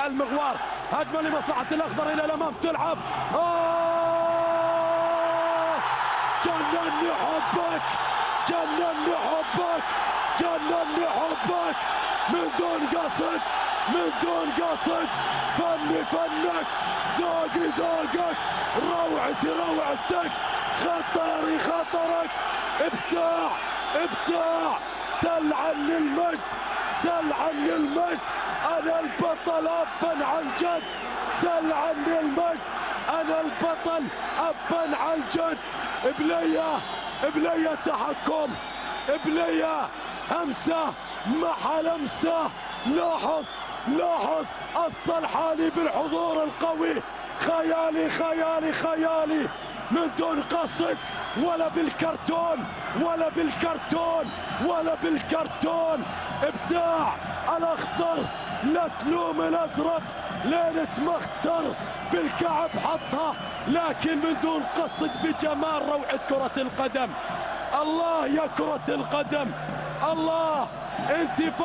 المغوار هجمه لمصلحه الاخضر الى الامام تلعب. جنني حبك، جنني حبك، جنني حبك، من دون قصد، من دون قصد. فني فنك، ذوقي ذوقك، روعتي روعتك، خطري خطرك. ابداع ابداع. سل عني المجد، سل عني المجد، انا البطل ابا عن جد. سل عني المجد، انا البطل ابا عن جد. بليه تحكم، بليه همسه محل همسه. لاحظ لاحظ الصلحاني بالحضور القوي. خيالي خيالي خيالي، من دون قصد، ولا بالكرتون ولا بالكرتون ولا بالكرتون. ابداع الاخضر، لا تلوم الازرق، ليلة مختر بالكعب حطها، لكن من دون قصد، بجمال روعة كرة القدم. الله يا كرة القدم، الله. انتفاضة